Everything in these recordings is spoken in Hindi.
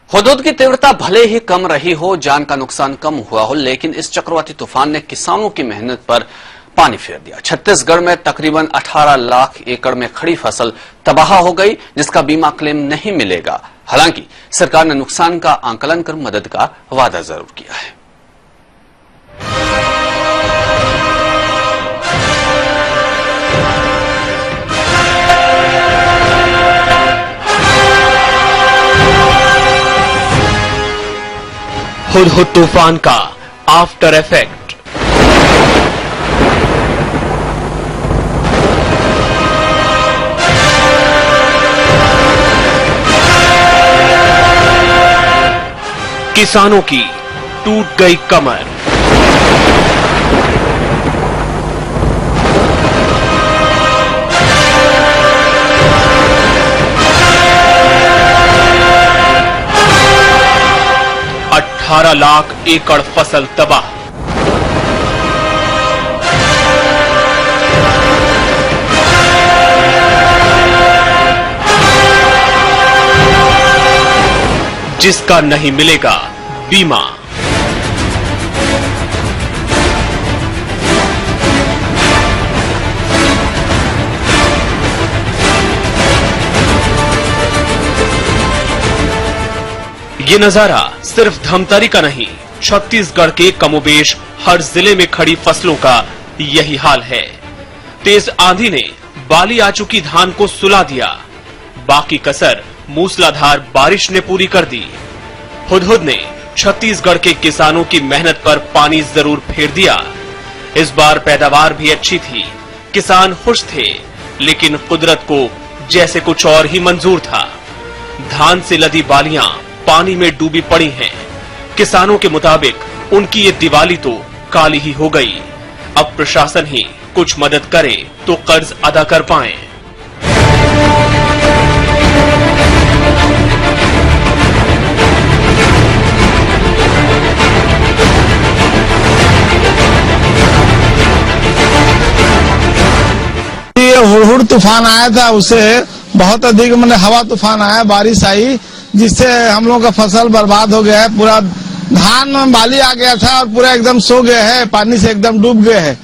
हुदहुद की तीव्रता भले ही कम रही हो, जान का नुकसान कम हुआ हो, लेकिन इस चक्रवाती तूफान ने किसानों की मेहनत पर पानी फेर दिया। छत्तीसगढ़ में तकरीबन 18 लाख एकड़ में खड़ी फसल तबाह हो गई, जिसका बीमा क्लेम नहीं मिलेगा। हालांकि सरकार ने नुकसान का आंकलन कर मदद का वादा जरूर किया है। हुदहुद तूफान का आफ्टर इफेक्ट। किसानों की टूट गई कमर। $18 लाख एकड़ फसल तबाह। जिसका नहीं मिलेगा बीमा। ये नजारा सिर्फ धमतरी का नहीं, छत्तीसगढ़ के कमोबेश हर जिले में खड़ी फसलों का यही हाल है। तेज आंधी ने बाली आ चुकी धान को सुला दिया, बाकी कसर मूसलाधार बारिश ने पूरी कर दी। हुदहुद ने छत्तीसगढ़ के किसानों की मेहनत पर पानी जरूर फेर दिया। इस बार पैदावार भी अच्छी थी, किसान खुश थे, लेकिन कुदरत को जैसे कुछ और ही मंजूर था। धान से लदी बालियां पानी में डूबी पड़ी हैं। किसानों के मुताबिक उनकी ये दिवाली तो काली ही हो गई। अब प्रशासन ही कुछ मदद करे तो कर्ज अदा कर पाए। ये हुदहुद तूफान आया था, उससे बहुत अधिक हवा तूफान आया, बारिश आई, जिससे हम लोगों का फसल बर्बाद हो गया है। पूरा धान में बाली आ गया था और पूरा एकदम सो गया है, पानी से एकदम डूब गए है,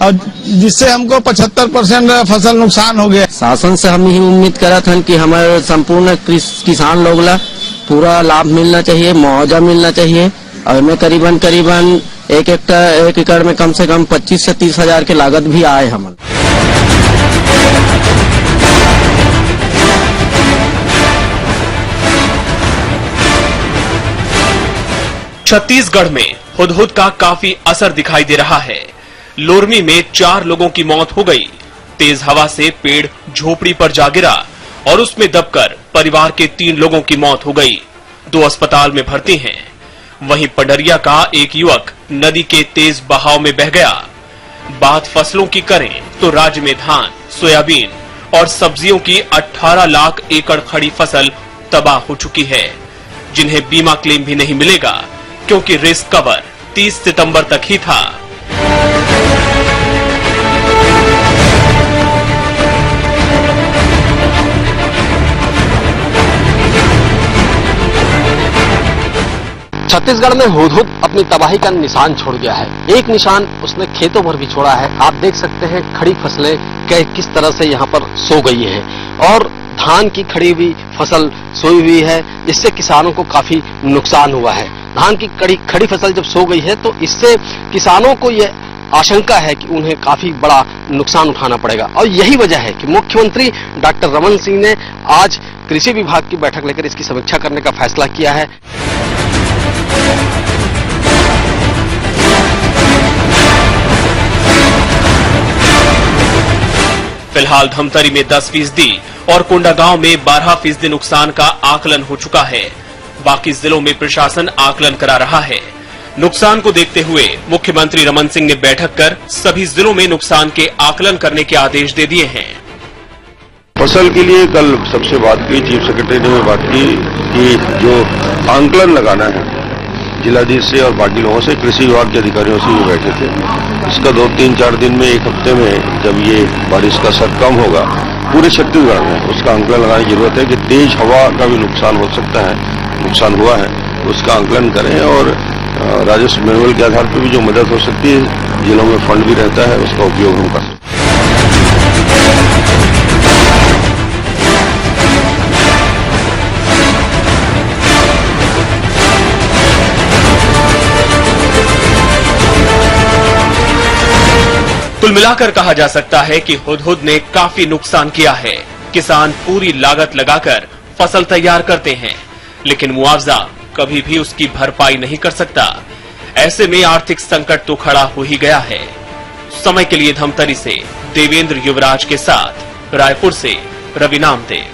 और जिससे हमको 75% फसल नुकसान हो गया। शासन से हम ही उम्मीद करा था कि हमारे संपूर्ण किसान लोग ला पूरा लाभ मिलना चाहिए, मुआवजा मिलना चाहिए। और हमें करीबन एक एकड़ में कम से कम 25 से 30 हजार की लागत भी आए हमारे। छत्तीसगढ़ में हुदहुद का काफी असर दिखाई दे रहा है। लोरमी में 4 लोगों की मौत हो गई। तेज हवा से पेड़ झोपड़ी पर जा गिरा और उसमें दबकर परिवार के 3 लोगों की मौत हो गई। 2 अस्पताल में भर्ती हैं। वहीं पंडरिया का एक युवक नदी के तेज बहाव में बह गया। बात फसलों की करें तो राज्य में धान, सोयाबीन और सब्जियों की 18 लाख एकड़ खड़ी फसल तबाह हो चुकी है, जिन्हें बीमा क्लेम भी नहीं मिलेगा, क्योंकि रिस्क कवर 30 सितंबर तक ही था। छत्तीसगढ़ में हुदहुद अपनी तबाही का निशान छोड़ गया है। एक निशान उसने खेतों पर भी छोड़ा है। आप देख सकते हैं खड़ी फसलें किस तरह से यहाँ पर सो गई है, और धान की खड़ी हुई फसल सोई हुई है, इससे किसानों को काफी नुकसान हुआ है। धान की खड़ी फसल जब सो गई है तो इससे किसानों को यह आशंका है कि उन्हें काफी बड़ा नुकसान उठाना पड़ेगा। और यही वजह है कि मुख्यमंत्री डॉक्टर रमन सिंह ने आज कृषि विभाग की बैठक लेकर इसकी समीक्षा करने का फैसला किया है। फिलहाल धमतरी में 10% और कोंडागांव में 12% नुकसान का आकलन हो चुका है। बाकी जिलों में प्रशासन आकलन करा रहा है। नुकसान को देखते हुए मुख्यमंत्री रमन सिंह ने बैठक कर सभी जिलों में नुकसान के आकलन करने के आदेश दे दिए हैं। फसल के लिए कल सबसे बात की, चीफ सेक्रेटरी ने बात की कि जो आंकलन लगाना है जिलाधीश से और बाकी लोगों से, कृषि विभाग के अधिकारियों से भी बैठे थे। इसका 2-3-4 दिन में, 1 हफ्ते में जब ये बारिश का असर कम होगा पूरे छत्तीसगढ़ में, उसका आंकलन लगाने की जरूरत है कि तेज हवा का भी नुकसान हो सकता है। नुकसान हुआ है उसका आंकलन करें और राजस्व मैनुअल के आधार पर भी जो मदद हो सकती है, जिलों में फंड भी रहता है, उसका उपयोग हम कर सकते हैं। कुल मिलाकर कहा जा सकता है कि हुदहुद ने काफी नुकसान किया है। किसान पूरी लागत लगाकर फसल तैयार करते हैं, लेकिन मुआवजा कभी भी उसकी भरपाई नहीं कर सकता। ऐसे में आर्थिक संकट तो खड़ा हो ही गया है। समय के लिए धमतरी से देवेंद्र युवराज के साथ रायपुर से रवि नामदेव।